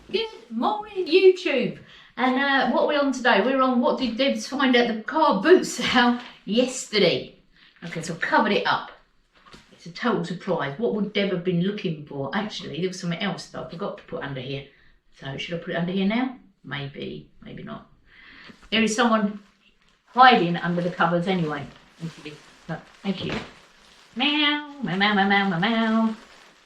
Good morning, YouTube. And what are we on today? We're on what did Debs find at the car boot sale yesterday. Okay, so I've covered it up. It's a total surprise. What would Deb have been looking for? Actually, there was something else that I forgot to put under here. So should I put it under here now? Maybe, maybe not. There is someone hiding under the covers anyway. So, thank you. Meow, meow, meow, meow, meow, meow.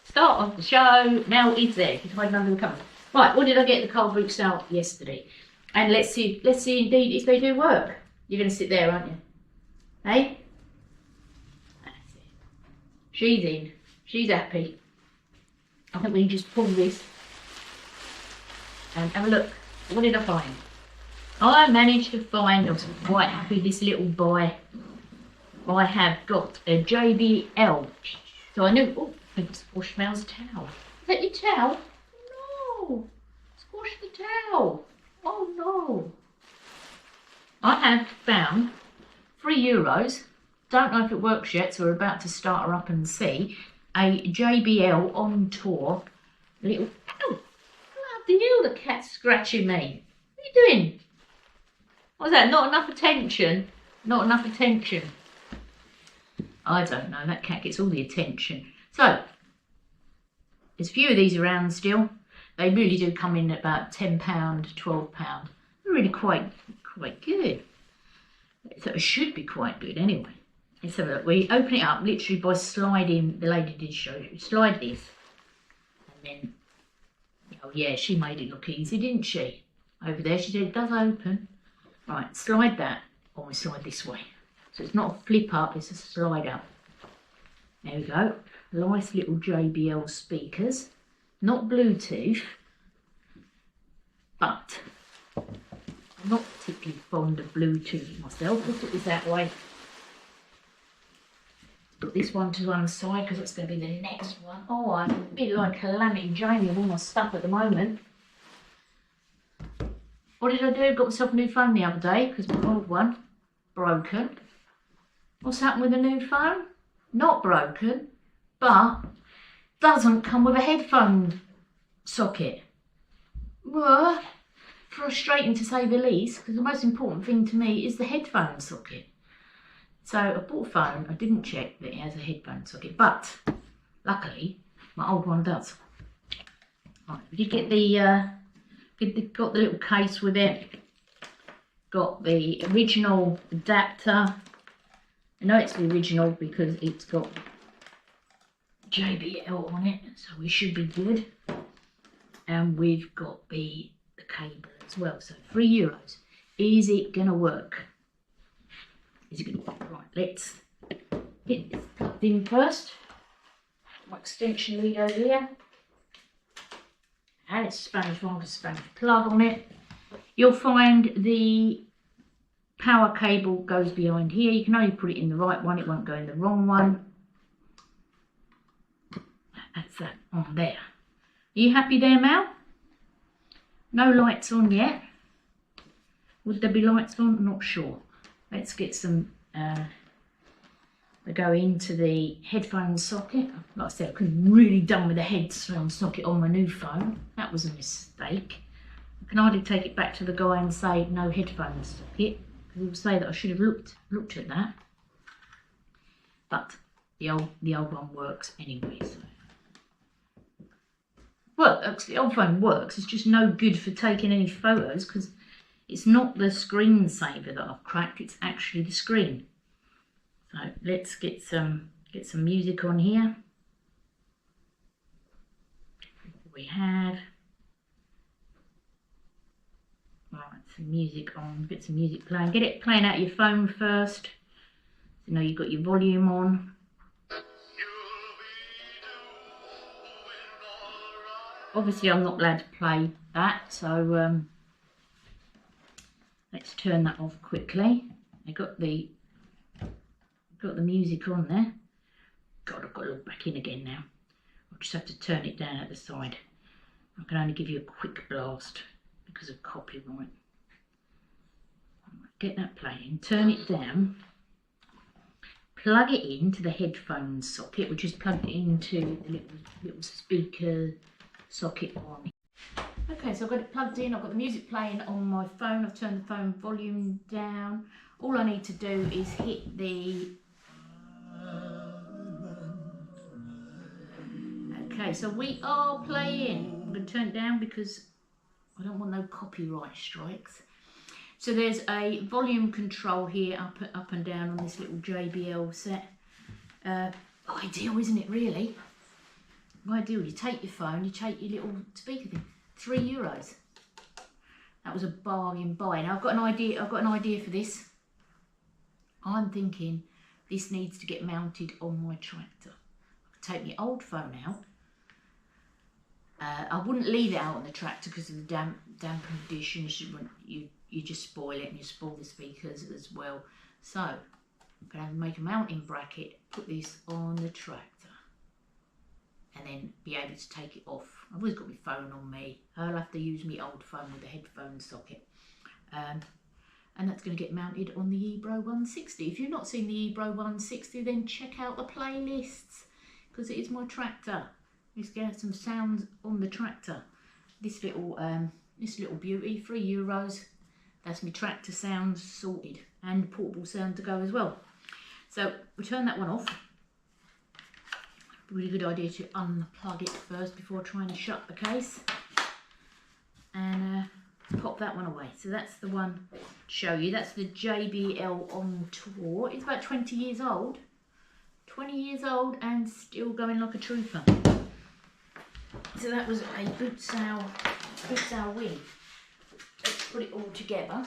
Start of the show. Now he's there. He's hiding under the covers. Right, what did I get at the car boot sale yesterday? And let's see indeed if they do work. You're going to sit there, aren't you? Hey? That's it. She's in. She's happy. I think we can just pull this and have a look. What did I find? I managed to find, I was quite happy, this little boy. I have got a JBL. So I knew, oh, I think it's Squash Mel's towel. Is that your towel? No. Squash the towel. Oh no. I have found €3. Don't know if it works yet, so we're about to start her up and see. A JBL on tour. Little, oh, bloody hell, the cat's scratching me. What are you doing? What's that? Not enough attention? Not enough attention. I don't know, that cat gets all the attention. So, there's a few of these around still. They really do come in at about £10, £12. They're really quite good. So it should be quite good anyway. Let's have a look. We open it up literally by sliding, the lady did show you, slide this. And then, oh yeah, she made it look easy, didn't she? Over there, she said it does open. Right, slide that, or we slide this way. So it's not a flip up, it's a slide up. There we go. Nice little JBL speakers. Not Bluetooth, but I'm not particularly fond of Bluetooth myself. Let's put this that way. Put this one to one side because that's going to be the next one. Oh, I'm a bit like Calamity Jamie with all my stuff at the moment. What did I do? Got myself a new phone the other day because my old one broken. What's happened with the new phone? Not broken, but doesn't come with a headphone socket. Well, frustrating to say the least, because the most important thing to me is the headphone socket. So I bought a phone, I didn't check that it has a headphone socket, but luckily my old one does. Right, we did get got the little case with it, got the original adapter. I know it's the original because it's got JBL on it, so we should be good. And we've got the cable as well, so €3. Is it gonna work? Is it gonna work? Right, let's get this plugged in first. My extension lead over here. And it's Spanish one with a Spanish plug on it. You'll find the power cable goes behind here. You can only put it in the right one, it won't go in the wrong one. That's that on there. Are you happy there, Mel? No lights on yet. Would there be lights on? I'm not sure. Let's get some, they go into the headphone socket. Like I said, I couldn't really done with the headphone socket on my new phone. That was a mistake. I can hardly take it back to the guy and say no headphone socket. He would say that I should have looked at that, but the old one works anyway. So works. The old phone works. It's just no good for taking any photos because it's not the screensaver that I've cracked. It's actually the screen. So let's get some music on here. We have. Right, some music on, get some music playing. Get it playing out your phone first. So now you've got your volume on. Obviously I'm not allowed to play that, so let's turn that off quickly. I got the music on there. God, I've got to look back in again now. I'll just have to turn it down at the side. I can only give you a quick blast because of copyright. Get that playing, turn it down, plug it into the headphone socket, which is plugged into the little speaker socket on. Okay, so I've got it plugged in, I've got the music playing on my phone, I've turned the phone volume down. All I need to do is hit the... Okay, so we are playing. I'm going to turn it down because I don't want no copyright strikes. So there's a volume control here, up and down on this little JBL set. Ideal, isn't it, really? Ideal. You take your phone, you take your little speaker thing. €3. That was a bargain buy. Now I've got an idea for this. I'm thinking this needs to get mounted on my tractor. I could take my old phone out. I wouldn't leave it out on the tractor because of the damp conditions. You just spoil it and you spoil the speakers as well. So I'm going to make a mounting bracket, put this on the tractor, and then be able to take it off. I've always got my phone on me. I'll have to use my old phone with the headphone socket. And that's going to get mounted on the Ebro 160. If you've not seen the Ebro 160, then check out the playlists, because it is my tractor. Let's get some sounds on the tractor. This little beauty, €3. That's my tractor sounds sorted, and portable sound to go as well. So we turn that one off. Really good idea to unplug it first before trying to shut the case, and pop that one away. So that's the one to show you. That's the JBL on tour. It's about 20 years old. 20 years old and still going like a trooper. So that was a boot sale win. Let's put it all together.